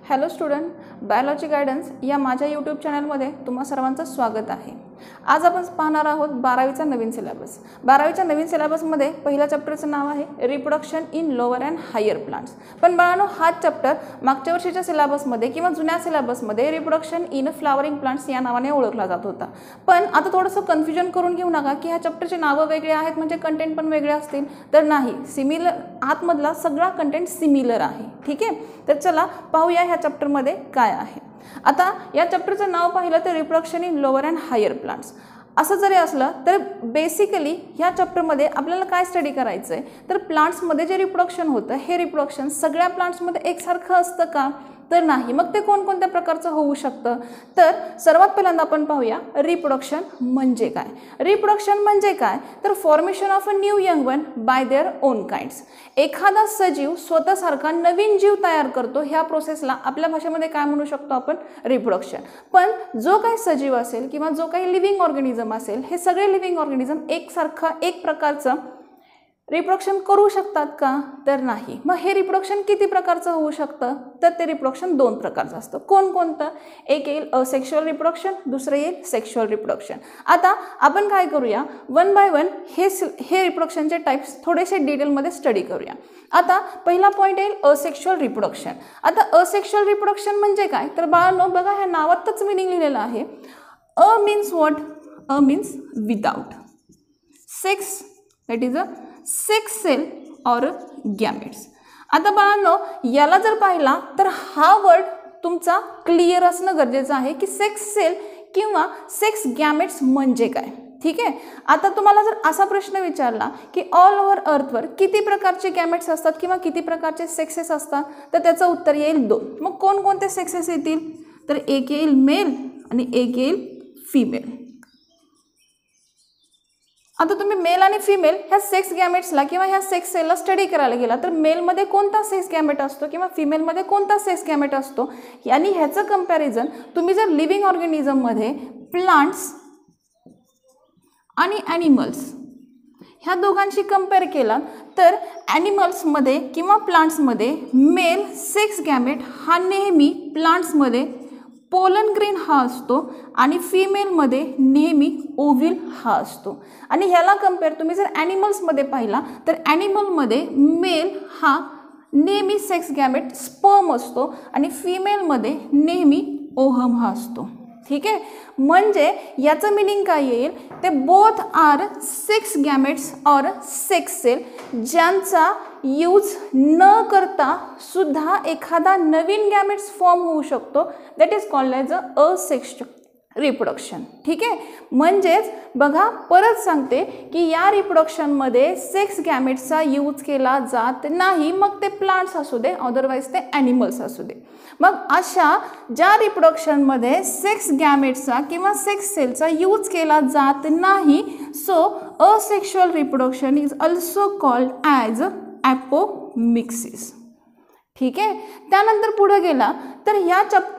Hello student, biology guidance या माझ्या YouTube चॅनलमध्ये तुम्हा सर्वांचं स्वागत आहे। आज आपण पाहणार आहोत 12वीचा नवीन सिलेबस। 12वीच्या नवीन सिलेबसमध्ये पहिल्या चॅप्टरचं नाव आहे reproduction in lower and higher plants. पण बाळांनो, हा चॅप्टर मागच्या वर्षीच्या सिलेबसमध्ये किंवा जुन्या सिलेबसमध्ये रिप्रोडक्शन इन फ्लावरिंग प्लांट्स या नावाने ओळखला जात होता। पण आता थोडंसं कन्फ्युजन करून घेऊ नका की ह्या चॅप्टरचे नावं वेगळे आहेत म्हणजे कंटेंट पण वेगळे असतील, तर नाही, सिमिलर आतमधला सगळा कंटेंट सिमिलर आहे। ठीक आहे, तर चला पाहूया ह्या चॅप्टरमध्ये काय आहे। आता या चॅप्टरचं नाव पाहिलं तर reproduction in lower and higher plants असं जरी असलं तर बेसिकली ह्या चॅप्टरमध्ये आपल्याला काय स्टडी करायचं आहे, तर प्लांट्समध्ये जे रिप्रोडक्शन होतं हे रिप्रोडक्शन सगळ्या प्लांट्समध्ये एकसारखं असतं का, तर नाही। मग ते कोणकोणत्या प्रकारचं होऊ शकतं, तर सर्वात पहिल्यांदा आपण पाहूया रिप्रोडक्शन म्हणजे काय। रिप्रोडक्शन म्हणजे काय, तर formation of a new young one by their own kinds. एखादा सजीव स्वतःसारखा नवीन जीव तयार करतो, ह्या प्रोसेसला आपल्या भाषेमध्ये काय म्हणू शकतो आपण, रिप्रोडक्शन। पण जो काही सजीव असेल किंवा जो काही लिव्हिंग ऑर्गॅनिझम असेल, हे सगळे लिव्हिंग ऑर्गॅनिझम एकसारखा एक प्रकारचं रिप्रोडक्शन करू शकतात का, तर नाही। मग हे रिप्रोडक्शन किती प्रकारचं होऊ शकतं, तर ते रिप्रोडक्शन दोन प्रकारचं असतं। कोणकोणतं, एक येईल असेक्शुअल रिप्रोडक्शन, दुसरं येईल सेक्शुअल रिप्रोडक्शन। आता आपण काय करूया, वन बाय वन हे रिप्रोडक्शनचे टाइप्स थोडेसे डिटेलमध्ये स्टडी करूया। आता पहिला पॉईंट येईल असेक्शुअल रिप्रोडक्शन। आता असेक्शुअल रिप्रोडक्शन म्हणजे काय, तर बाळांनो बघा, ह्या नावातच मीनिंग लिहिलेलं आहे। A means what, a means without sex, that is a sex cell और गॅमेट्स। आता बाळांनो, याला जर पाहिला तर हा वर्ड तुमचा क्लिअर असणं गरजेचं आहे की सेक्स सेल किंवा सेक्स गॅमेट्स म्हणजे काय। ठीक आहे, आता तुम्हाला जर असा प्रश्न विचारला की ऑल ओव्हर अर्थवर किती प्रकारचे गॅमेट्स असतात किंवा किती प्रकारचे सेक्सेस असतात, तर त्याचं उत्तर येईल 2। मग कोणकोणते सेक्सेस येतील, तर एक येईल मेल आणि एक येईल फिमेल। आता तुम्ही मेल आणि फिमेल ह्या सेक्स गॅमेट्सला किंवा ह्या सेक्स सेलला स्टडी करायला गेला तर मेलमध्ये कोणता सेक्स गॅमेट असतो किंवा फिमेलमध्ये कोणता सेक्स गॅमेट असतो, आणि ह्याचं कंपॅरिझन तुम्ही जर लिव्हिंग ऑर्गॅनिझममध्ये प्लांट्स आणि ॲनिमल्स ह्या दोघांशी कंपेअर केला तर ॲनिमल्समध्ये किंवा प्लांट्समध्ये मेल सेक्स गॅमेट हा नेहमी प्लांट्समध्ये पोलन ग्रेन हा असतो आणि फिमेलमध्ये नेहमी ओव्हिल हा असतो। आणि ह्याला कंपेअर तुम्ही जर ॲनिमल्समध्ये पाहिला तर ॲनिमलमध्ये मेल हा नेहमी सेक्स गॅमेट स्पर्म असतो आणि फिमेलमध्ये नेहमी ओहम हा असतो। ठीक आहे, म्हणजे याचं मिनिंग काय येईल, ते बोथ आर सेक्स गॅमेट्स और सेक्स सेल ज्यांचा यूज न करता सुद्धा एखादा नवीन गॅमेट्स फॉर्म होऊ शकतो, that is called as a asexual reproduction. ठीक आहे, म्हणजेच बघा, परत सांगते की या रिप्रोडक्शनमध्ये सेक्स गॅमेट्सचा यूज केला जात नाही, मग ते प्लांट्स असू दे अदरवाईज ते ॲनिमल्स असू दे। मग अशा ज्या रिप्रोडक्शनमध्ये सेक्स गॅमेट्सचा किंवा सेक्स सेलचा यूज केला जात नाही, so asexual reproduction is also called as apomixis. ठीक आहे, त्यानंतर पुढे गेला तर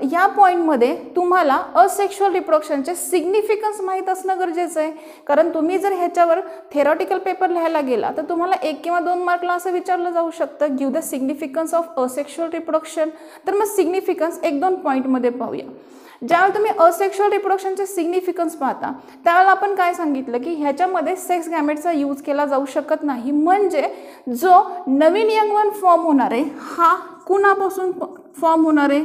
ह्या पॉईंटमध्ये तुम्हाला असेक्शुअल रिप्रोडक्शनचे सिग्निफिकन्स माहीत असणं गरजेचं आहे, कारण तुम्ही जर ह्याच्यावर थेरॉटिकल पेपर लिहायला गेला तर तुम्हाला 1 किंवा 2 मार्कला असं विचारलं जाऊ शकतं, give the significance of asexual reproduction. तर मग सिग्निफिकन्स 1-2 पॉईंटमध्ये पाहूया। ज्यावेळेला तुम्ही असेक्शुअल रिप्रोडक्शनचे सिग्निफिकन्स पाहता त्यावेळेला आपण काय सांगितलं की ह्याच्यामध्ये सेक्स गॅमेटचा यूज केला जाऊ शकत नाही, म्हणजे जो नवीन यंग वन फॉर्म होणार आहे हा कुणापासून फॉर्म होणार आहे,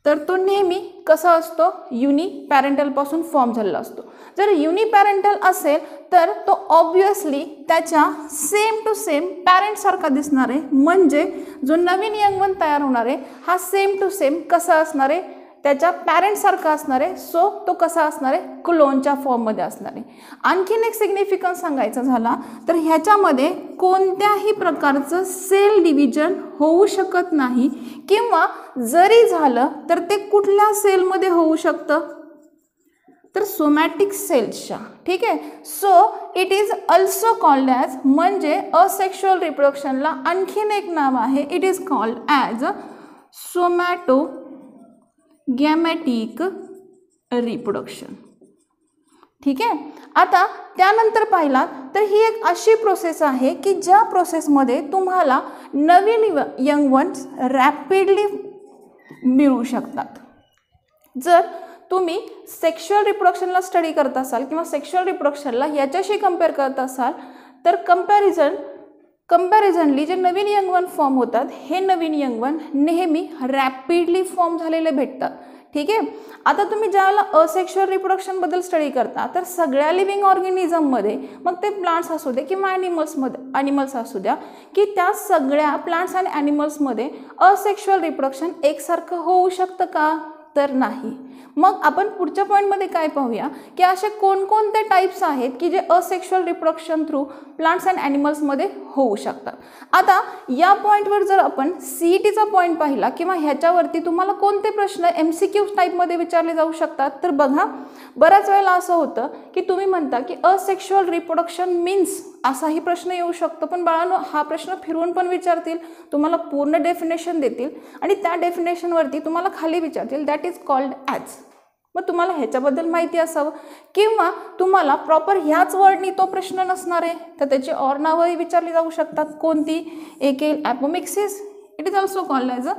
तर तो नेहमी कसा असतो, युनिपॅरेंटल पासून फॉर्म झालेला असतो। जर युनिपॅरेंटल असेल तर तो ऑब्वियसली त्याच्या सेम टू सेम पॅरेंट सारखा दिसणार आहे, म्हणजे जो नवीन यंग वन तयार होणार आहे हा सेम टू सेम कसा असणार आहे, त्याच्या पॅरेंट सारखा असणार आहे। सो तो कसा असणार आहे, क्लोनच्या फॉर्ममध्ये असणार आहे। आणखीन एक सिग्निफिकन्स सांगायचा झाला तर ह्याच्यामध्ये कोणत्याही प्रकारचं सेल डिव्हिजन होऊ शकत नाही, किंवा जरी झालं तर ते कुठल्या सेलमध्ये होऊ शकतं, तर सोमॅटिक सेल्सच्या। ठीक आहे, so it is also called as, म्हणजे असेक्शुअल रिप्रोडक्शनला आणखीन एक नाव आहे, it is called as somato gametic reproduction. ठीक आहे. आता त्यानंतर पाहिलात तर ही एक अशी प्रोसेस आहे की ज्या प्रोसेसमध्ये तुम्हाला नवीन यंग वन्स रॅपिडली मिळू शकतात. जर तुम्ही सेक्शुअल रिप्रोडक्शनला स्टडी करत असाल किंवा सेक्शुअल रिप्रोडक्शनला याच्याशी कंपेअर करत असाल तर कंपॅरिझनली जे नवीन यंग वन फॉर्म होतात हे नवीन यंग वन नेहमी रॅपिडली फॉर्म झालेले भेटतात. ठीक आहे. आता तुम्ही ज्यावेळेला असेक्शुअल रिप्रोडक्शनबद्दल स्टडी करता तर सगळ्या लिव्हिंग ऑर्गॅनिझममध्ये मग ते प्लांट्स असू दे किंवा ॲनिमल्स असू द्या की त्या सगळ्या प्लांट्स आणि ॲनिमल्समध्ये असेक्शुअल रिप्रोडक्शन एकसारखं होऊ शकतं का? तर नाही. मग आपण पुढच्या पॉईंटमध्ये काय पाहूया की असे कोणकोणते टाईप्स आहेत की जे asexual reproduction through plants and ॲनिमल्समध्ये होऊ शकतात. आता या पॉईंटवर जर आपण CETचा पॉईंट पाहिला किंवा ह्याच्यावरती तुम्हाला कोणते प्रश्न MCQ टाईपमध्ये विचारले जाऊ शकतात तर बघा, बऱ्याच वेळेला असं होतं की तुम्ही म्हणता की असेक्शुअल रिप्रोडक्शन मीन्स असाही प्रश्न येऊ शकतो. पण बाळांनो, हा प्रश्न फिरवून पण विचारतील, तुम्हाला पूर्ण डेफिनेशन देतील आणि त्या डेफिनेशनवरती तुम्हाला खाली विचारतील दॅट इज कॉल्ड ॲज. मग तुम्हाला ह्याच्याबद्दल माहिती असावं किंवा तुम्हाला प्रॉपर ह्याच वर्डनी तो प्रश्न नसणार आहे तर त्याची और नावंही विचारली जाऊ शकतात. कोणती? एक येईल apomixis, it is also called as a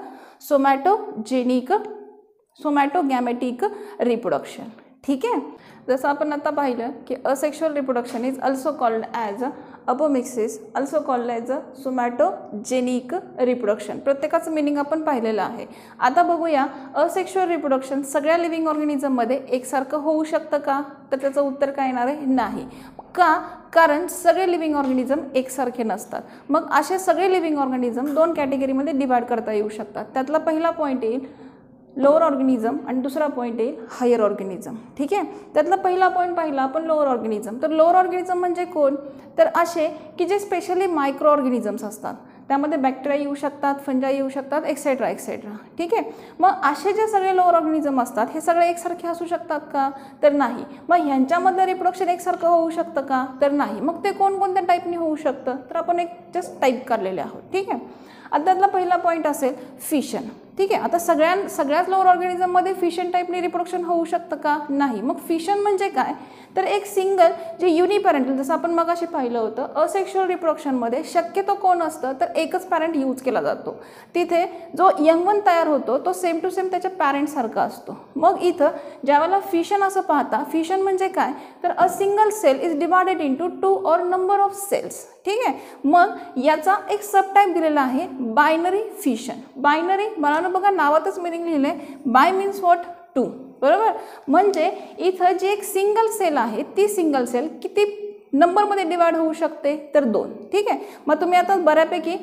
somatogametic reproduction. ठीक आहे. जसं आपण आता पाहिलं की asexual reproduction is also called as apomixis, also called as a somatogenic reproduction. प्रत्येकाचं मिनिंग आपण पाहिलेलं आहे. आता बघूया असेक्शुअल रिप्रोडक्शन सगळ्या लिव्हिंग ऑर्गॅनिझममध्ये एकसारखं होऊ शकतं का? तर त्याचं उत्तर काय येणार आहे? नाही. का? कारण सगळे लिव्हिंग ऑर्गॅनिझम एकसारखे नसतात. मग असे सगळे लिव्हिंग ऑर्गॅनिझम दोन कॅटेगरीमध्ये डिवाइड करता येऊ शकतात. त्यातला पहिला पॉईंट येईल लोअर ऑर्गॅनिझम आणि दुसरा पॉईंट येईल हायर ऑर्गॅनिझम. ठीक आहे. त्यातला पहिला पॉईंट पाहिला आपण लोअर ऑर्गॅनिझम. तर लोअर ऑर्गॅनिझम म्हणजे कोण? तर असे की जे स्पेशली मायक्रो ऑर्गॅनिझम्स असतात. त्यामध्ये बॅक्टेरिया येऊ शकतात, फंजाई येऊ शकतात, एक्सेट्रा एक्सेट्रा. ठीक आहे. मग असे जे सगळे लोअर ऑर्गॅनिझम असतात हे सगळे एकसारखे असू शकतात का? तर नाही. मग ह्यांच्यामधलं रिप्रोडक्शन एकसारखं होऊ शकतं का? तर नाही. मग ते कोणकोणत्या टाईपने होऊ शकतं? तर आपण एक जस्ट टाईप काढलेले आहोत. ठीक आहे. आता त्यातला पहिला पॉईंट असेल फिशन. ठीक आहे. आता सगळ्याच लोअर ऑर्गॅनिझममध्ये फिशन टाईपने रिप्रोडक्शन होऊ शकतं का? नाही. मग फिशन म्हणजे काय? तर एक सिंगल जे युनिपॅरेंटल, जसं आपण मगाशी पाहिलं होतं असेक्शुअल रिप्रोडक्शनमध्ये शक्यतो कोण असतं तर एकच पॅरेंट यूज केला जातो. तिथे जो यंग वन तयार होतो तो सेम टू सेम त्याच्या पॅरेंटसारखा असतो. मग इथं ज्यावेळेला फिशन असं पाहता, फिशन म्हणजे काय तर a single cell is divided into 2 और नंबर ऑफ सेल्स. ठीक आहे. मग याचा एक सबटाईप दिलेला आहे बायनरी फिशन. बायनरी मला बघा नावातच मिनिंग लिहिलं आहे, बाय मीन्स व्हॉट? 2. बरोबर. म्हणजे इथं जी एक सिंगल सेल आहे ती सिंगल सेल किती नंबरमध्ये डिवाइड होऊ शकते तर 2. ठीक आहे. मग तुम्ही आता बऱ्यापैकी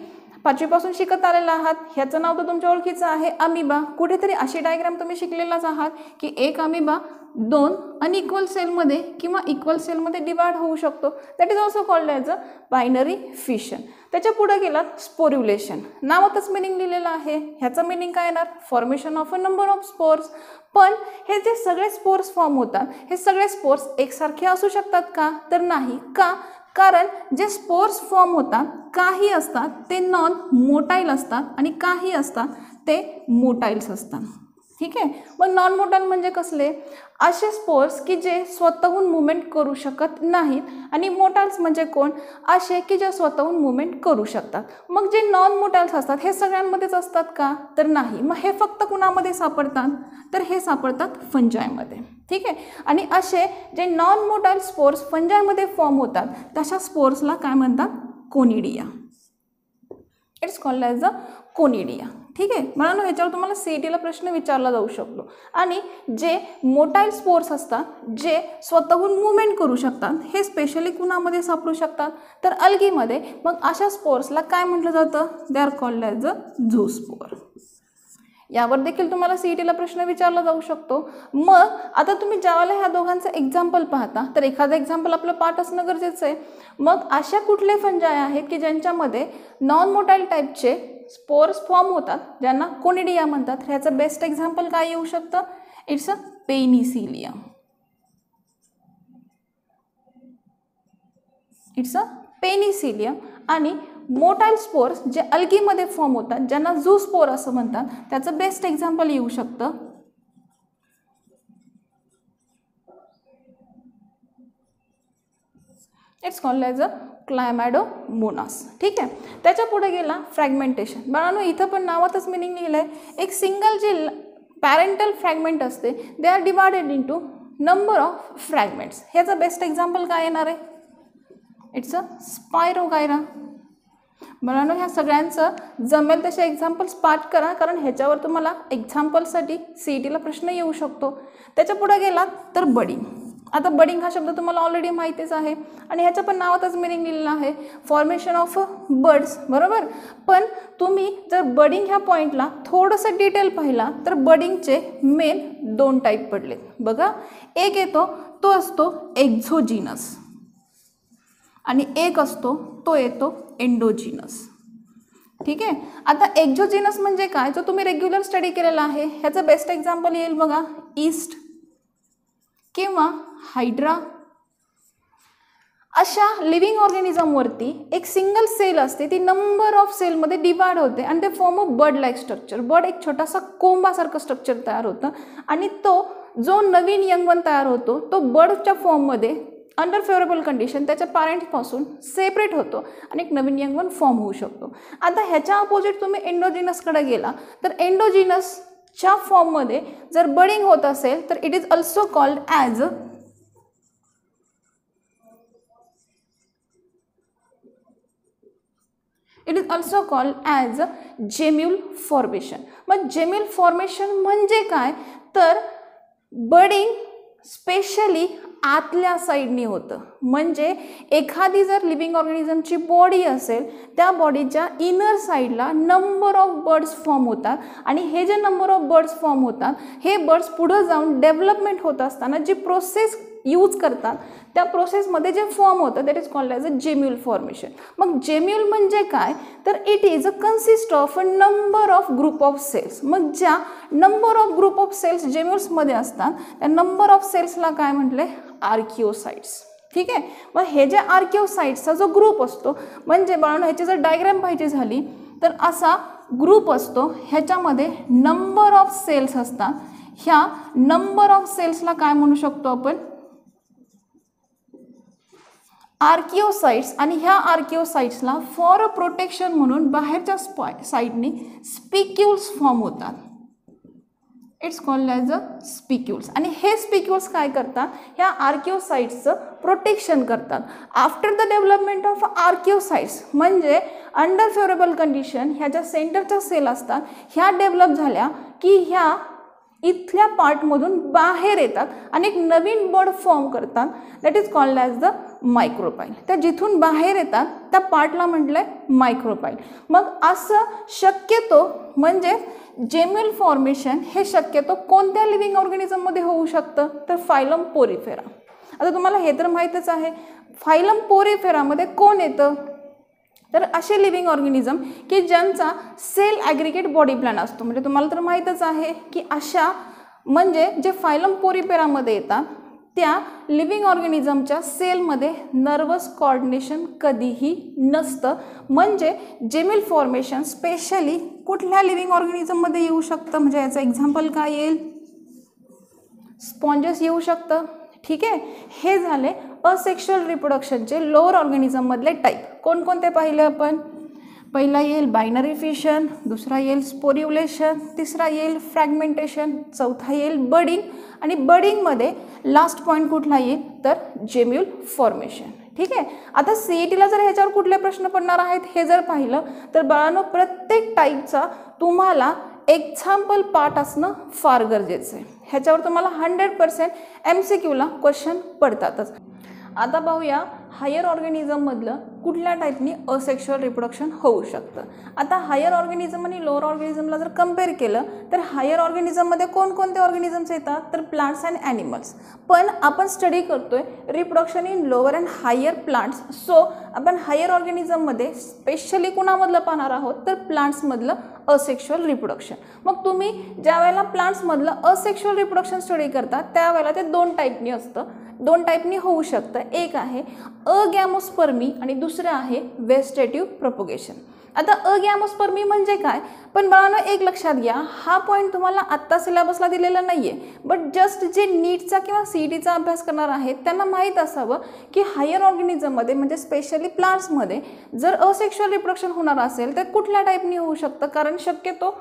5वीपासून शिकत आलेला आहात. ह्याचं नाव तर तुमच्या ओळखीचं आहे अमिबा. कुठेतरी अशी डायग्राम तुम्ही शिकलेलाच आहात की एक अमिबा 2 अनइक्वल सेलमध्ये किंवा इक्वल सेलमध्ये डिवाइड होऊ शकतो. That is also called as a binary fission. त्याच्या पुढे गेलात स्पोर्युलेशन. नावातच मिनिंग लिहिलेलं आहे. ह्याचं मिनिंग काय येणार? Formation of a number of spores. पण हे जे सगळे स्पोर्स फॉर्म होतात हे सगळे स्पोर्स एकसारखे असू शकतात का? तर नाही. का? कारण जे स्पोर्स फॉर्म होतात काही असतात ते नॉन मोटाईल असतात आणि काही असतात ते मोटाईल्स असतात. ठीक आहे. मग नॉन मोटाईल म्हणजे कसले? असे स्पोर्स की जे स्वतःहून मुवमेंट करू शकत नाहीत आणि मोटाईल्स म्हणजे कोण? असे की जे स्वतःहून मुवमेंट करू शकतात. मग जे नॉन मोटाईल्स असतात हे सगळ्यांमध्येच असतात का? तर नाही. मग हे फक्त कुणामध्ये सापडतात तर हे सापडतात फंजायमध्ये. ठीक आहे. आणि असे जे नॉन मोटाईल स्पोर्स फंजायमध्ये फॉर्म होतात तशा स्पोर्सला काय म्हणतात? Conidia. It's called as a conidia. ठीक आहे. म्हणून ह्याच्यावर तुम्हाला CETला प्रश्न विचारला जाऊ शकतो. आणि जे मोटाईल स्पोर्स असतात जे स्वतःहून मुवमेंट करू शकतात हे स्पेशली कुणामध्ये सापडू शकतात तर अल्गीमध्ये. मग अशा स्पोर्सला काय म्हटलं जातं? They are called as a zoospore. यावर देखील तुम्हाला CETला प्रश्न विचारला जाऊ शकतो. मग आता तुम्ही ज्यावेळेला ह्या दोघांचं एक्झाम्पल पाहता तर एखादं एक्झाम्पल आपलं पाठ असणं गरजेचं आहे. मग अशा कुठले फंजाय आहेत की ज्यांच्यामध्ये नॉन मोटाईल टाईपचे स्पोर्स फॉर्म होतात ज्यांना कोनिडिया म्हणतात? ह्याचं बेस्ट एक्झाम्पल काय येऊ शकतं? It's a Penicillium. It's a Penicillium. आणि मोटाईल स्पोर्स जे अल्गीमध्ये फॉर्म होतात ज्यांना झूस्पोर असं म्हणतात त्याचं बेस्ट एक्झाम्पल येऊ शकतं इट्स कॉल्ड ॲज अ क्लायमॅडोमोनास. ठीक आहे. त्याच्या पुढे गेला फ्रॅगमेंटेशन. बाळांनो इथं पण नावातच मिनिंग लिहिलं आहे. एक सिंगल जे पॅरेंटल फ्रॅगमेंट असते they are divided into number of fragments. ह्याचं बेस्ट एक्झाम्पल काय येणार आहे? It's a spirogyra. बाळांनो ह्या सगळ्यांचं जमेल तसे एक्झाम्पल्स पाठ करा, कारण ह्याच्यावर तुम्हाला एक्झाम्पलसाठी CETला प्रश्न येऊ शकतो. त्याच्या पुढे गेला तर बडिंग. आता बडिंग हा शब्द तुम्हाला ऑलरेडी माहितीच आहे आणि ह्याच्या पण नावातच मिनिंग लिहिलेलं आहे, फॉर्मेशन ऑफ बर्ड्स. बरोबर. पण तुम्ही जर बडिंग ह्या पॉईंटला थोडंसं डिटेल पाहिला तर बडिंगचे मेन 2 टाईप पडलेत. बघा, एक येतो तो असतो एक्झोजिनस आणि एक असतो तो येतो एंडोजिनस. ठीक आहे. आता एक्झोजिनस म्हणजे काय, जो तुम्ही रेग्युलर स्टडी केलेला आहे. ह्याचं बेस्ट एक्झाम्पल येईल बघा, ईस्ट किंवा हायड्रा. अशा लिव्हिंग ऑर्गॅनिझमवरती एक सिंगल सेल असते, ती नंबर ऑफ सेलमध्ये डिवाइड होते आणि ते form of bird like structure. Bird एक छोटासा कोंबासारखं स्ट्रक्चर तयार होतं आणि तो जो नवीन यंगवन तयार होतो तो बर्डच्या फॉर्ममध्ये अंडर फेवरेबल कंडिशन त्याच्या पॅरेंट्सपासून सेपरेट होतो आणि एक नवीन यंगवन फॉर्म होऊ शकतो. आता ह्याच्या अपोजिट तुम्ही एंडोजिनसकडे गेला तर एंडोजिनसच्या फॉर्ममध्ये जर बडिंग होत असेल तर it is also called as gemmule formation. मग जेम्यूल फॉर्मेशन म्हणजे काय, तर बडिंग स्पेशली आतल्या साईडनी होतं. म्हणजे एखादी जर लिव्हिंग ऑर्गॅनिझमची बॉडी असेल त्या बॉडीच्या इनर साईडला नंबर ऑफ बर्ड्स फॉर्म होतात आणि हे जे नंबर ऑफ बर्ड्स फॉर्म होतात हे बर्ड्स पुढे जाऊन डेव्हलपमेंट होत असताना जी प्रोसेस यूज करतात त्या प्रोसेसमध्ये जे फॉर्म होतं that is called as a gemmule formation. मग जेम्यूल म्हणजे काय, तर it is a consist of a number of group of cells. मग ज्या number of group of cells जेम्यूल्समध्ये असतात त्या नंबर ऑफ सेल्सला काय म्हटले, आर्किओसाइट्स. ठीक आहे. मग हे जे आर्किओसाइट्सचा जो ग्रुप असतो, म्हणजे बाळांनो ह्याची जर डायग्राम पाहिजे झाली तर असा ग्रुप असतो, ह्याच्यामध्ये नंबर ऑफ सेल्स असतात. ह्या नंबर ऑफ सेल्सला काय म्हणू शकतो आपण, आर्किओसाइट्स. आणि ह्या आर्किओसाइट्सला फॉर प्रोटेक्शन म्हणून बाहेरच्या साईडनी स्पिक्युल्स फॉर्म होतात. It's called as a spicules. आणि हे स्पिक्युल्स काय करतात, ह्या आर्किओसाइट्सचं प्रोटेक्शन करतात. After the development of archaeocytes म्हणजे अंडर फेवरेबल कंडिशन ह्या ज्या सेंटरच्या सेल असतात ह्या डेव्हलप झाल्या की ह्या इथल्या पार्टमधून बाहेर येतात आणि एक नवीन बर्ड फॉर्म करतात that is called as the micropyle. त्या जिथून बाहेर येतात त्या पार्टला म्हटलंय मायक्रोपाईल. मग असं शक्यतो म्हणजे जेम्यूल फॉर्मेशन हे शक्यतो कोणत्या लिव्हिंग ऑर्गॅनिझममध्ये होऊ शकतं, तर फायलम पोरिफेरा. आता तुम्हाला हे तर माहीतच आहे, फायलम पोरिफेरामध्ये कोण येतं, तर असे लिव्हिंग ऑर्गॅनिझम की ज्यांचा सेल ॲग्रिगेट बॉडी प्लॅन असतो. म्हणजे तुम्हाला तर माहीतच आहे की अशा म्हणजे जे फायलम पोरिफेरामध्ये येतात त्या लिव्हिंग ऑर्गॅनिझमच्या सेलमध्ये नर्वस कोऑर्डिनेशन कधीही नसतं. म्हणजे जेम्यूल फॉर्मेशन स्पेशली कुठल्या लिव्हिंग ऑर्गॅनिझममध्ये येऊ शकतं, म्हणजे याचं एक्झाम्पल काय येईल, स्पॉन्जेस येऊ शकतं. ठीक आहे. हे झाले असेक्शुअल रिप्रोडक्शनचे लोअर ऑर्गॅनिझममधले टाईप. कोणकोणते पाहिले आपण, पहिला येईल बायनरी फिशन, दुसरा येईल स्पोरियुलेशन, तिसरा येईल फ्रॅगमेंटेशन, चौथा येईल बडिंग आणि बडिंगमध्ये लास्ट पॉईंट कुठला येईल तर जेम्यूल फॉर्मेशन. ठीक आहे. आता CETला जर ह्याच्यावर कुठले प्रश्न पडणार आहेत हे जर पाहिलं तर बाळांनो प्रत्येक टाईपचा तुम्हाला एक्झाम्पल पार्ट असणं फार गरजेचं आहे. ह्याच्यावर तुम्हाला 100% MCQला क्वेश्चन पडतातच. आता पाहूया हायर ऑर्गॅनिझममधलं कुठल्या टाईपनी असेक्शुअल रिप्रोडक्शन होऊ शकतं. आता हायर ऑर्गॅनिझम आणि लोअर ऑर्गॅनिझमला जर कम्पेअर केलं तर हायर ऑर्गॅनिझममध्ये कोणकोणते ऑर्गॅनिझम्स येतात तर प्लांट्स अँड ॲनिमल्स. पण आपण स्टडी करतोय reproduction in lower and higher plants. So आपण हायर ऑर्गॅनिझममध्ये स्पेशली कुणामधलं पाहणार आहोत तर प्लांट्समधलं असेक्शुअल रिप्रोडक्शन. मग तुम्ही ज्या वेळेला प्लांट्समधलं असेक्शुअल रिप्रोडक्शन स्टडी करता त्यावेळेला ते 2 टाईपनी असतं. दोन टाईपनी होऊ शकतं. एक आहे अगॅमोस्पर्मी आणि दुसरं आहे व्हेजिटेटिव्ह प्रोपगेशन. आता अगॅमोस्पर्मी म्हणजे काय, पण बाळांनो एक लक्षात घ्या, हा पॉईंट तुम्हाला आत्ता सिलेबसला दिलेला नाही आहे, बट जस्ट जे नीटचा किंवा CETचा अभ्यास करणार आहेत त्यांना माहीत असावं की हायर ऑर्गॅनिझममध्ये म्हणजे स्पेशली प्लांट्समध्ये जर असेक्शुअल रिप्रोडक्शन होणार असेल तर कुठल्या टाईपनी होऊ शकतं, कारण शक्यतो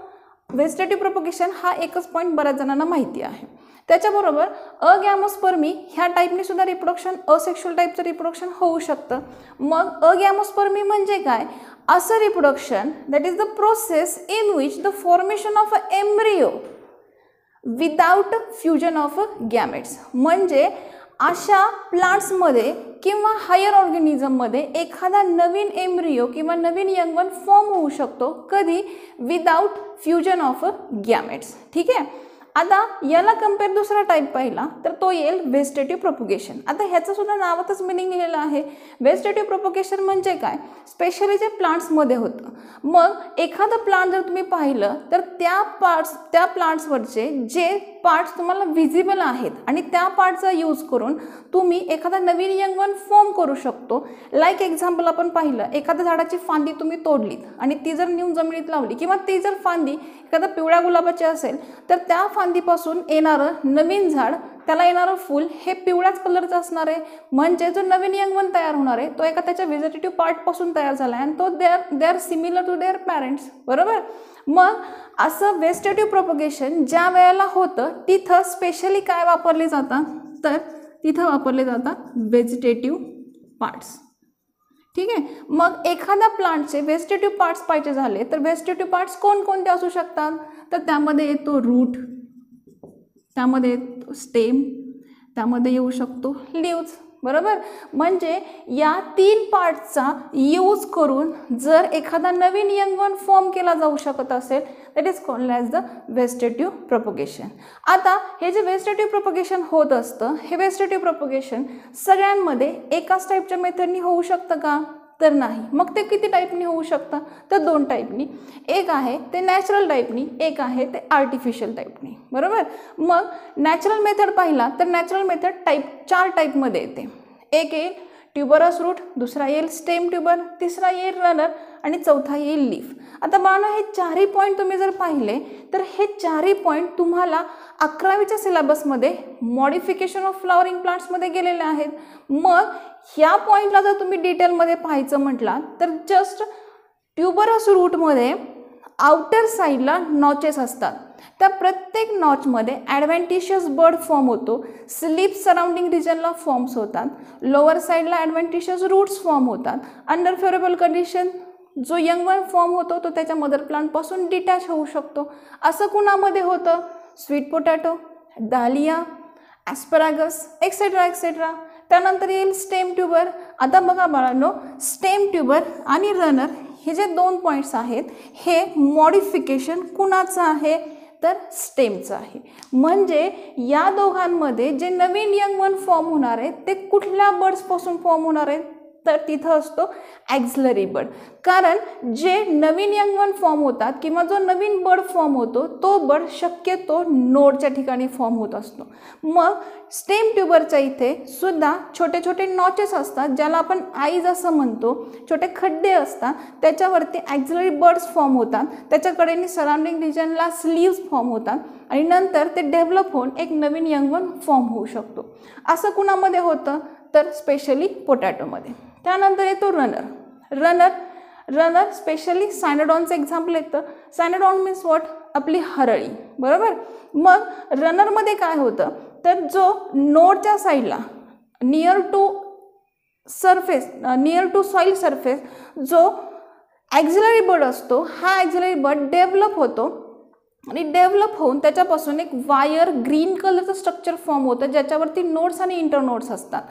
व्हेजिटेटिव्ह प्रोपगेशन हा एकच पॉईंट बऱ्याच जणांना माहिती आहे. त्याच्याबरोबर अगॅमोस्पर्मी ह्या टाईपने सुद्धा रिप्रोडक्शन असेक्शुअल टाईपचं रिप्रोडक्शन होऊ शकतं. मग अगॅमोस्पर्मी म्हणजे काय, असं reproduction that is the process in which the formation of a embryo without fusion of gametes. म्हणजे अशा प्लांट्समध्ये किंवा हायर ऑर्गॅनिझममध्ये एखादा नवीन एम्ब्रियो किंवा नवीन यंगवन फॉर्म होऊ शकतो, कधी, विदाउट फ्युजन ऑफ गॅमेट्स. ठीक आहे. आता याला कम्पेअर दुसरा टाईप पाहिला तर तो येईल व्हेजिटेटिव्ह प्रोपगेशन. आता ह्याचं सुद्धा नावातच मिनिंग लिहिलेलं आहे. व्हेजिटेटिव्ह प्रोपगेशन म्हणजे काय, स्पेशली जे प्लांट्समध्ये होतं. मग एखादं प्लांट जर तुम्ही पाहिलं तर त्या प्लांट्सवरचे जे पार्ट्स तुम्हाला व्हिजिबल आहेत आणि त्या पार्टचा यूज करून तुम्ही एखादा नवीन यंगवन फॉर्म करू शकतो. लाईक एक्झाम्पल आपण पाहिलं, एखाद्या झाडाची फांदी तुम्ही तोडलीत आणि ती जर नेऊन जमिनीत लावली किंवा ती जर फांदी एखादा पिवळ्या गुलाबाची असेल तर त्या फांदीपासून येणारं नवीन झाड, त्याला येणारं फूल हे पिवळ्याच कलरचं असणार आहे. म्हणजे जो नवीन यंगवन तयार होणार आहे तो एका त्याच्या व्हेजिटेटिव्ह पार्टपासून तयार झाला आहे आणि तो they are similar to their parents. बरोबर. मग असं व्हेजिटेटिव्ह प्रोपगेशन ज्या वेळेला होतं तिथं स्पेशली काय वापरले जातात, तर तिथं वापरले जातात व्हेजिटेटिव्ह पार्ट्स. ठीक आहे. मग एखाद्या प्लांटचे व्हेजिटेटिव्ह पार्ट्स पाहिजे झाले तर व्हेजिटेटिव्ह पार्ट्स कोणकोणते असू शकतात, तर त्यामध्ये येतो रूट, त्यामध्ये येतो स्टेम, त्यामध्ये येऊ शकतो लीव्ज. बरोबर. म्हणजे या 3 पार्टचा यूज करून जर एखादा नवीन यंगवन फॉर्म केला जाऊ शकत असेल that is called as the vegetative propagation. आता हे जे व्हेजिटेटिव्ह प्रोपगेशन होत असतं, हे व्हेजिटेटिव्ह प्रोपगेशन सगळ्यांमध्ये एकाच टाईपच्या मेथडनी होऊ शकतं का, तर नाही. मग ते किती टाईपनी होऊ शकतं, तर 2 टाईपनी. एक आहे ते नॅचरल टाईपनी, एक आहे ते आर्टिफिशियल टाईपनी. बरोबर. मग नॅचरल मेथड पाहिला तर नॅचरल मेथड 4 टाईपमध्ये येते. एक येईल ट्युबरस रूट, दुसरा येईल स्टेम ट्युबर, तिसरा येईल रनर आणि चौथा येईल लीफ. आता बाळांनो हे 4ही पॉईंट तुम्ही जर पाहिले तर हे 4ही पॉईंट तुम्हाला 11वीच्या सिलेबसमध्ये मॉडिफिकेशन ऑफ फ्लॉवरिंग प्लांट्समध्ये गेलेले आहेत. मग ह्या पॉईंटला जर तुम्ही डिटेलमध्ये पाहायचं म्हटलं तर जस्ट ट्युबरस रूटमध्ये आउटर साईडला नॉचेस असतात. त्या प्रत्येक नॉचमध्ये ॲडव्हेंटिशियस बर्ड फॉर्म होतो, स्लीप सराउंडिंग रिजनला फॉर्म्स होतात, लोअर साईडला ॲडव्हेंटिशियस रूट्स फॉर्म होतात. अंडर फेवरेबल कंडिशन जो यंगवन फॉर्म होतो तो त्याच्या मदर प्लांटपासून डिटॅच होऊ शकतो. असं कुणामध्ये होतं, स्वीट पोटॅटो, डालिया, ॲस्परागस एक्सेट्रा एक्सेट्रा. त्यानंतर येईल स्टेम ट्युबर. आता बघा बाळांनो, स्टेम ट्युबर आणि रनर हे जे 2 पॉईंट्स आहेत हे मॉडिफिकेशन कुणाचं आहे, तर स्टेमचं आहे. म्हणजे या दोघांमध्ये जे नवीन यंगवन फॉर्म होणार आहे ते कुठल्या बर्ड्सपासून फॉर्म होणार आहेत, तर तिथं असतो ॲक्झिलरी बर्ड. कारण जे नवीन यंगवन फॉर्म होतात किंवा जो नवीन बर्ड फॉर्म होतो तो बर्ड शक्यतो नोडच्या ठिकाणी फॉर्म होत असतो. मग स्टेम ट्युबरच्या इथे सुद्धा छोटे छोटे नॉचेस असतात, ज्याला आपण आईज असं म्हणतो, छोटे खड्डे असतात, त्याच्यावरती ॲक्झिलरी बर्ड्स फॉर्म होतात, त्याच्याकडेनी सराउंडिंग रिजनला स्लीव्स फॉर्म होतात आणि नंतर ते डेव्हलप होऊन एक नवीन यंगवन फॉर्म होऊ शकतो. असं कुणामध्ये होतं, तर स्पेशली पोटॅटोमध्ये. त्यानंतर येतो रनर स्पेशली सायनोडॉनचं एक्झाम्पल येतं. सायनोडॉन मीन्स वॉट, आपली हरळी. बरोबर. मग रनरमध्ये काय होतं, तर जो नोडच्या साईडला नियर टू सॉईल सरफेस जो ॲक्झिलरी बर्ड असतो, हा ॲक्झिलरी बर्ड डेव्हलप होतो आणि डेव्हलप होऊन त्याच्यापासून एक वायर ग्रीन कलरचं स्ट्रक्चर फॉर्म होतं, ज्याच्यावरती नोड्स आणि इंटरनोड्स असतात.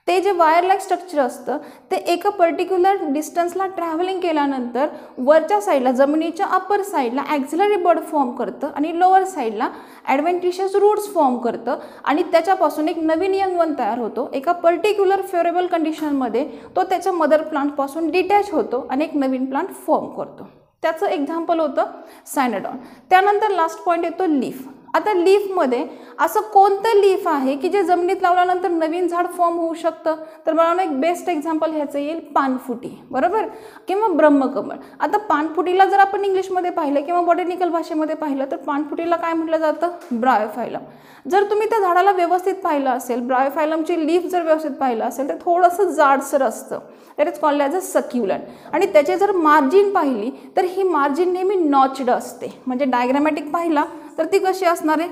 ते जे वायर लाईक स्ट्रक्चर असतं ते एका पर्टिक्युलर डिस्टन्सला ट्रॅव्हलिंग केल्यानंतर वरच्या साईडला जमिनीच्या अपर साईडला ॲक्झिलरी बर्ड फॉर्म करतं आणि लोअर साईडला ॲडव्हेंटिशियस रूट्स फॉर्म करतं आणि त्याच्यापासून एक नवीन यंगवन तयार होतो. एका पर्टिक्युलर फेवरेबल कंडिशनमध्ये तो त्याच्या मदर प्लांटपासून डिटॅच होतो आणि एक नवीन प्लांट फॉर्म करतो. त्याचं एक्झाम्पल होतं सायनोडॉन. त्यानंतर लास्ट पॉईंट येतो लीफ. आता लीफमध्ये असं कोणतं लीफ आहे की जे जमिनीत लावल्यानंतर नवीन झाड फॉर्म होऊ शकतं? तर मला एक बेस्ट एक्झाम्पल ह्याचं येईल पानफुटी, बरोबर, किंवा ब्रह्मकमळ. आता पानफुटीला जर आपण इंग्लिशमध्ये पाहिलं किंवा बॉटॅनिकल भाषेमध्ये पाहिलं तर पानफुटीला काय म्हटलं जातं? ब्रायोफायलम. जर तुम्ही त्या झाडाला व्यवस्थित पाहिलं असेल, ब्रायोफायलमची लीफ जर व्यवस्थित पाहिलं असेल तर थोडंसं जाडसर असतं, that is called as a succulent. आणि त्याची जर मार्जिन पाहिली तर ही मार्जिन नेहमी नॉच्ड असते. म्हणजे डायग्रामॅटिक पाहिला तर ती कशी असणार आहे?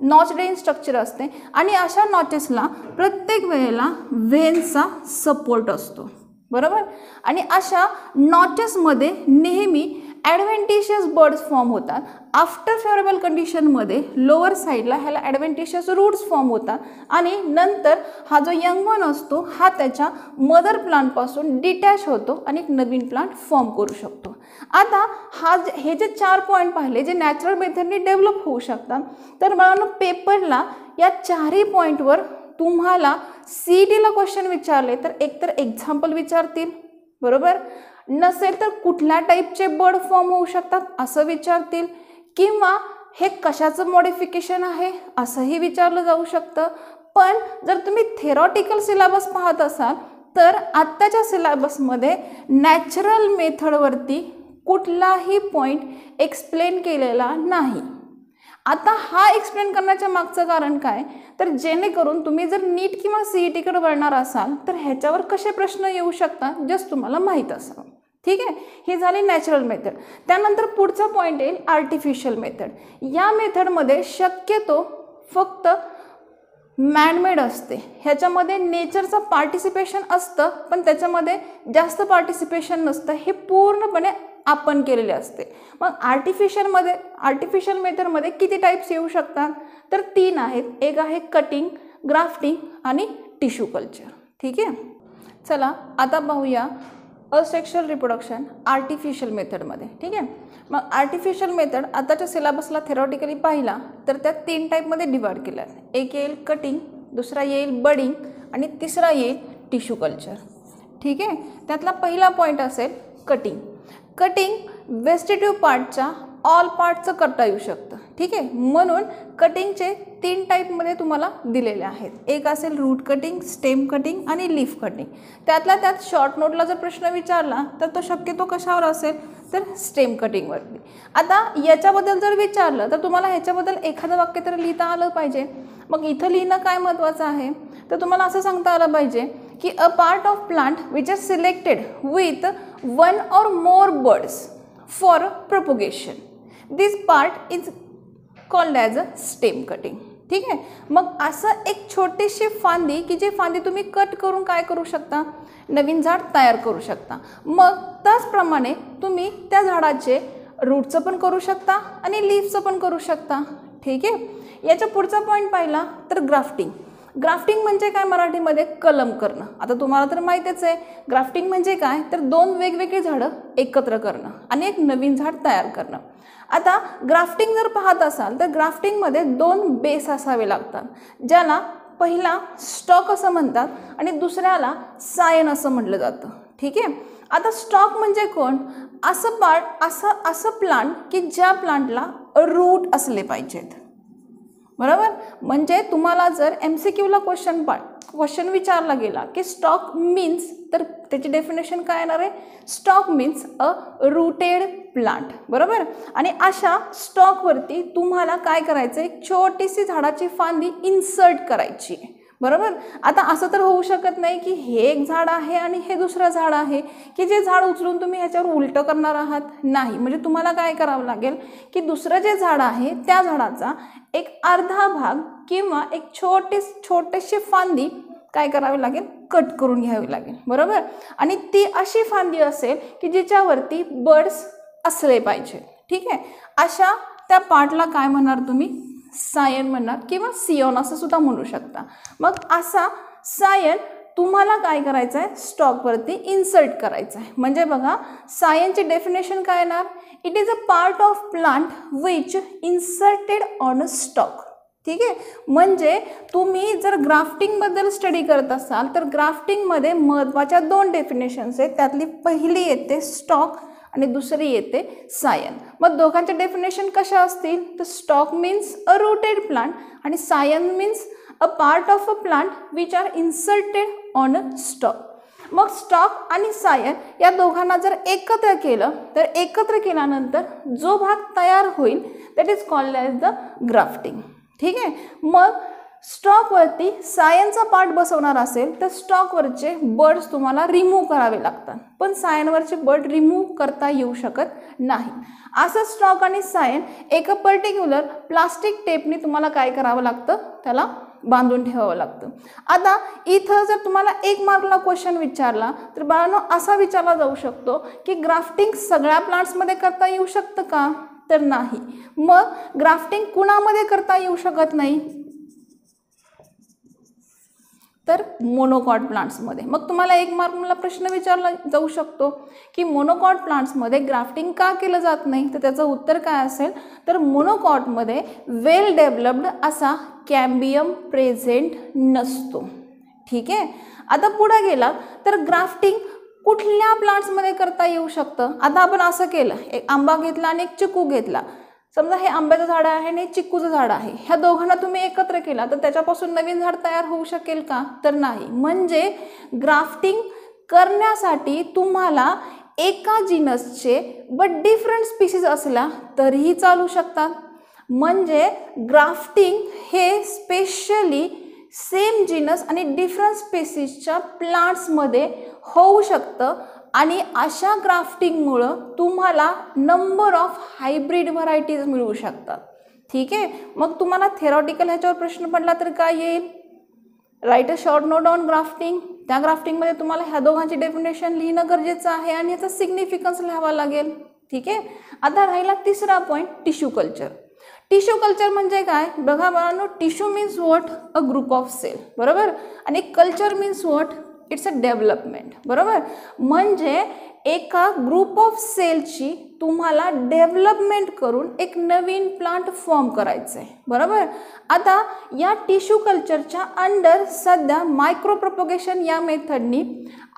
नॉच्ड इन स्ट्रक्चर असते. आणि अशा नॉचेसला प्रत्येक वेळेला व्हेनचा सपोर्ट असतो, बरोबर. आणि अशा नॉचेसमध्ये नेहमी ॲडव्हेंटिशियस बर्ड्स फॉर्म होतात. आफ्टर फेवरेबल कंडिशनमध्ये लोअर साईडला ह्याला ॲडव्हेंटिशियस रूट्स फॉर्म होतात आणि नंतर हा जो यंग वन असतो हा त्याच्या मदर प्लांटपासून डिटॅच होतो आणि एक नवीन प्लांट फॉर्म करू शकतो. आता हे जे 4 पॉईंट पाहिले जे नॅचरल मेथडने डेव्हलप होऊ शकतात, तर मला पेपरला या 4ही पॉईंटवर तुम्हाला CETला क्वेश्चन विचारले तर एकतर एक्झाम्पल विचारतील, बरोबर, नसेल तर कुठल्या टाईपचे बर्ड फॉर्म होऊ शकतात असं विचारतील, किंवा हे कशाचं मॉडिफिकेशन आहे असंही विचारलं जाऊ शकतं. पण जर तुम्ही थेरॉटिकल सिलेबस पाहत असाल तर आत्ताच्या सिलेबसमध्ये नॅचरल मेथडवरती कुठलाही पॉईंट एक्सप्लेन केलेला नाही. आता हा एक्सप्लेन करण्याच्या मागचं कारण काय, तर जेणेकरून तुम्ही जर नीट किंवा CETकडे वळणार असाल तर ह्याच्यावर कसे प्रश्न येऊ शकतात जस्ट तुम्हाला माहीत असावं. ठीक आहे, ही झाली नॅचरल मेथड. त्यानंतर पुढचा पॉईंट येईल आर्टिफिशियल मेथड. या मेथडमध्ये शक्यतो फक्त मॅनमेड असते. ह्याच्यामध्ये नेचरचं पार्टिसिपेशन असतं पण त्याच्यामध्ये जास्त पार्टिसिपेशन नसतं, हे पूर्णपणे आपण केलेले असते. मग आर्टिफिशियल मेथडमध्ये किती टाईप्स येऊ शकतात, तर 3 आहेत. एक आहे कटिंग, ग्राफ्टिंग आणि टिश्यू कल्चर. ठीक आहे, चला आता पाहूया असेक्शुअल रिप्रोडक्शन आर्टिफिशियल मेथडमध्ये. ठीक आहे, मग आर्टिफिशियल मेथड आताच्या सिलेबसला थेरॉटिकली पाहिला तर त्या 3 टाईपमध्ये डिवाइड केल्या आहेत. एक येईल कटिंग, दुसरा येईल बडिंग आणि तिसरा येईल टिश्यू कल्चर. ठीक आहे, त्यातला पहिला पॉईंट असेल कटिंग. कटिंग वेस्टिटिव्ह पार्टच्या ऑल पार्टचं करता येऊ शकतं. ठीक आहे, म्हणून कटिंगचे 3 टाईपमध्ये तुम्हाला दिलेले आहेत. एक असेल रूट कटिंग, स्टेम कटिंग आणि लीफ कटिंग. त्यातल्या त्यात शॉर्ट नोटला जर प्रश्न विचारला तर तो शक्यतो कशावर असेल, तर स्टेम कटिंगवरती. आता याच्याबद्दल जर विचारलं तर तुम्हाला ह्याच्याबद्दल एखादं वाक्य तर लिहिता आलं पाहिजे. मग इथं लिहिणं काय महत्त्वाचं आहे, तर तुम्हाला असं सांगता आलं पाहिजे की अ part of plant which is selected with 1 or more birds for propagation. This part is called as a stem cutting. ठीक आहे, मग असं एक छोटीशी फांदी की जी फांदी तुम्ही कट करून काय करू शकता, नवीन झाड तयार करू शकता. मग त्याचप्रमाणे तुम्ही त्या झाडाचे रूटचं पण करू शकता आणि लीफचं पण करू शकता. ठीक आहे, याच्या पुढचा पॉईंट पाहिला तर ग्राफ्टिंग. ग्राफ्टिंग म्हणजे काय, मराठीमध्ये कलम करणं. आता तुम्हाला तर माहितीच आहे ग्राफ्टिंग म्हणजे काय, तर 2 वेगवेगळी झाडं एकत्र करणं आणि एक नवीन झाड तयार करणं. आता ग्राफ्टिंग जर पाहत असाल तर ग्राफ्टिंगमध्ये 2 बेस असावे लागतात, ज्याला पहिला स्टॉक असं म्हणतात आणि दुसऱ्याला सायन असं म्हटलं जातं. ठीक आहे, आता स्टॉक म्हणजे कोण, असं प्लांट की ज्या प्लांटला रूट असले पाहिजेत, बरोबर. म्हणजे तुम्हाला जर MCQला क्वेश्चन विचारला गेला की स्टॉक मीन्स, तर त्याची डेफिनेशन काय येणार आहे, stock means a rooted plant, बरोबर. आणि अशा स्टॉकवरती तुम्हाला काय करायचं, एक छोटीशी झाडाची फांदी इन्सर्ट करायची, बरोबर. आता असं तर होऊ शकत नाही की हे एक झाड आहे आणि हे दुसरं झाड आहे की जे झाड उचलून तुम्ही ह्याच्यावर उलटं करणार आहात, नाही. म्हणजे तुम्हाला काय करावं लागेल की दुसरं जे झाड आहे त्या झाडाचा एक अर्धा भाग किंवा एक छोटीशी फांदी काय करावी लागेल, कट करून घ्यावी लागेल, बरोबर. आणि ती अशी फांदी असेल की जिच्यावरती बर्ड्स असले पाहिजे. ठीक आहे, अशा त्या पार्टला काय म्हणणार तुम्ही, सायन म्हणणार किंवा सियॉन असं सुद्धा म्हणू शकता. मग असा सायन तुम्हाला काय करायचं आहे, स्टॉकवरती इन्सर्ट करायचं आहे. म्हणजे बघा सायनची डेफिनेशन काय येणार, it is a part of plant which inserted on a stock. ठीक आहे, म्हणजे तुम्ही जर ग्राफ्टिंगबद्दल स्टडी करत असाल तर ग्राफ्टिंगमध्ये महत्त्वाच्या 2 डेफिनेशन्स आहेत. त्यातली पहिली येते स्टॉक आणि दुसरी येते सायन. मग दोघांचे डेफिनेशन कशा असतील तर stock means a rooted plant आणि scion means a part of a plant which are inserted on a stock. मग स्टॉक आणि सायन या दोघांना जर एकत्र केलं तर एकत्र केल्यानंतर जो भाग तयार होईल that is called as the grafting. ठीक आहे. मग स्टॉकवरती सायनचा पार्ट बसवणार असेल तर स्टॉकवरचे बर्ड्स तुम्हाला रिमूव्ह करावे लागतात, पण सायनवरचे बर्ड रिमूव्ह करता येऊ शकत नाही. असं स्टॉक आणि सायन एका पर्टिक्युलर प्लास्टिक टेपने तुम्हाला काय करावं लागतं, त्याला बांधून ठेवावं लागतं. आता इथं जर तुम्हाला 1 मार्कला क्वेश्चन विचारला तर बाळांनो असा विचारला जाऊ शकतो की ग्राफ्टिंग सगळ्या प्लांट्समध्ये करता येऊ शकतं का, तर नाही. मग ग्राफ्टिंग कुणामध्ये करता येऊ शकत नाही, तर मोनोकॉट प्लांट्समध्ये. मग तुम्हाला 1 मार्कला प्रश्न विचारला जाऊ शकतो की मोनोकॉट प्लांट्समध्ये ग्राफ्टिंग का केलं जात नाही, तर त्याचं उत्तर काय असेल तर मोनोकॉटमध्ये वेल डेव्हलप्ड असा कॅम्बियम प्रेझेंट नसतो. ठीक आहे. आता पुढे गेला तर ग्राफ्टिंग कुठल्या प्लांट्समध्ये करता येऊ शकतं. आता आपण असं केलं, एक आंबा घेतला आणि एक चिकू घेतला. समजा हे आंब्याचं झाड आहे आणि चिक्कूचं झाड आहे, ह्या दोघांना तुम्ही एकत्र केला तर त्याच्यापासून नवीन झाड तयार होऊ शकेल का, तर नाही. म्हणजे ग्राफ्टिंग करण्यासाठी तुम्हाला एका जिनसचे बट डिफरंट स्पीसीज असल्या तरीही चालू शकतात. म्हणजे ग्राफ्टिंग हे स्पेशली सेम जिनस आणि डिफरंट स्पीसीजच्या प्लांट्समध्ये होऊ शकतं आणि अशा ग्राफ्टिंगमुळं तुम्हाला नंबर ऑफ हायब्रिड व्हरायटीज मिळू शकतात. ठीक आहे. मग तुम्हाला थेरॉटिकल ह्याच्यावर प्रश्न पडला तर काय येईल, right a short note on grafting. त्या ग्राफ्टिंगमध्ये तुम्हाला ह्या दोघांची डेफिनेशन लिहिणं गरजेचं आहे आणि ह्याचा सिग्निफिकन्स लिहावा लागेल. ठीक आहे. आता राहिला तिसरा point, tissue culture. Tissue culture म्हणजे काय, बघा बाळांनो, tissue means what, a group of cell, बरोबर, आणि culture means what, it's a development, बरोबर. म्हणजे एका ग्रुप ऑफ सेलची तुम्हाला डेव्हलपमेंट करून एक नवीन प्लांट फॉर्म करायचं आहे, बरोबर. आता या टिश्यू कल्चरच्या अंडर सध्या मायक्रो प्रोपगेशन या मेथडनी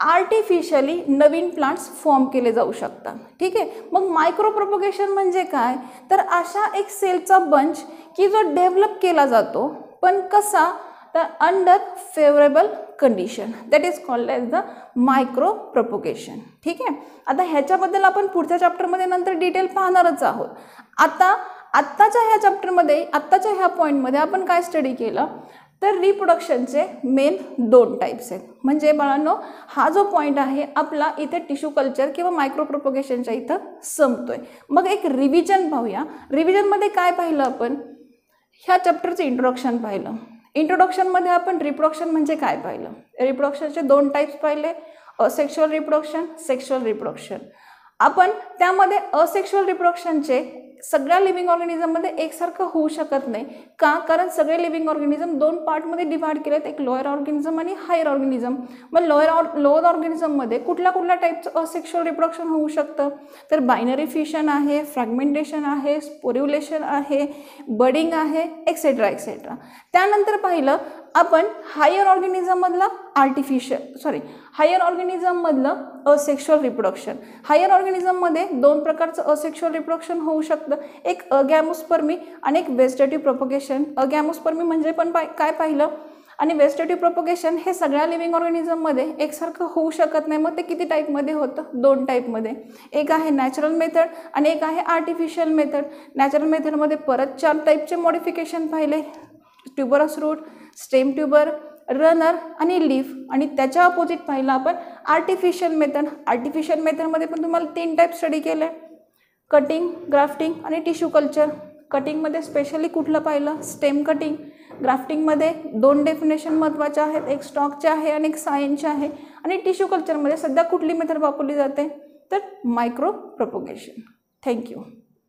आर्टिफिशियली नवीन प्लांट्स फॉर्म केले जाऊ शकतात. ठीक आहे. मग मायक्रो प्रोपगेशन म्हणजे काय, तर अशा एक सेलचा बंच की जो डेव्हलप केला जातो, पण कसा, तर under favourable condition, that is called as the micro propagation. ठीक आहे. आता ह्याच्याबद्दल आपण पुढच्या चॅप्टरमध्ये नंतर डिटेल पाहणारच आहोत. आत्ताच्या ह्या चॅप्टरमध्ये, आत्ताच्या ह्या पॉईंटमध्ये आपण काय स्टडी केलं, तर रिप्रोडक्शनचे मेन 2 टाईप्स आहेत. म्हणजे बाळांनो हा जो पॉईंट आहे आपला इथे टिश्यू कल्चर किंवा मायक्रो प्रोपगेशनच्या इथं संपतोय. मग एक रिव्हिजन पाहूया. रिव्हिजनमध्ये काय पाहिलं आपण, ह्या चॅप्टरचं इंट्रोडक्शन पाहिलं. इंट्रोडक्शनमध्ये आपण रिप्रोडक्शन म्हणजे काय पाहिलं, रिप्रोडक्शनचे 2 टाईप्स पाहिले, असेक्शुअल रिप्रोडक्शन, सेक्शुअल रिप्रोडक्शन. आपण त्यामध्ये असेक्शुअल रिप्रोडक्शनचे सगळ्या लिव्हिंग ऑर्गॅनिझममध्ये एकसारखं होऊ शकत नाही का, कारण सगळे लिव्हिंग ऑर्गॅनिझम 2 पार्टमध्ये डिवाइड केलेत, एक लोअर ऑर्गॅनिझम आणि हायर ऑर्गॅनिझम. मग लोअर ऑर्गॅनिझममध्ये कुठल्या टाईपचं असेक्शुअल रिप्रोडक्शन होऊ शकतं, तर बायनरी फिशन आहे, फ्रॅगमेंटेशन आहे, स्पोर्युलेशन आहे, बडिंग आहे, एक्सेट्रा एक्सेट्रा. त्यानंतर पाहिलं आपण हायर ऑर्गॅनिझममधलं हायर ऑर्गॅनिझममधलं असेक्शुअल रिप्रोडक्शन. हायर ऑर्गॅनिझममध्ये 2 प्रकारचं असेक्शुअल रिप्रोडक्शन होऊ शकतं, एक अगॅमोस्पर्मी आणि एक वेजिटेटिव्ह प्रोपगेशन. अगॅमोस्पर्मी म्हणजे पण काय पाहिलं, आणि वेजिटेटिव्ह प्रोपगेशन हे सगळ्या लिव्हिंग ऑर्गॅनिझममध्ये एकसारखं होऊ शकत नाही. मग ते किती टाईपमध्ये होतं, 2 टाईपमध्ये, एक आहे नॅचरल मेथड आणि एक आहे आर्टिफिशियल मेथड. नॅचरल मेथडमध्ये परत 4 टाईपचे मॉडिफिकेशन पाहिले, ट्युबरस रूट, स्टेम ट्युबर, रनर आणि लीफ. आणि त्याच्या अपोजिट पाहिलं आपण आर्टिफिशियल मेथड. आर्टिफिशियल मेथडमध्ये पण तुम्हाला 3 टाईप स्टडी केले, कटिंग, ग्राफ्टिंग आणि टिश्यू कल्चर. कटिंगमध्ये स्पेशली कुठलं पाहिलं, स्टेम कटिंग. ग्राफ्टिंगमध्ये 2 डेफिनेशन महत्त्वाचे आहेत, एक स्टॉकचे आहे आणि एक सायनचे आहे. आणि टिश्यू कल्चरमध्ये सध्या कुठली मेथड वापरली जाते, तर मायक्रो प्रोपगेशन. थँक्यू.